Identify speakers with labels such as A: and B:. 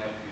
A: help you.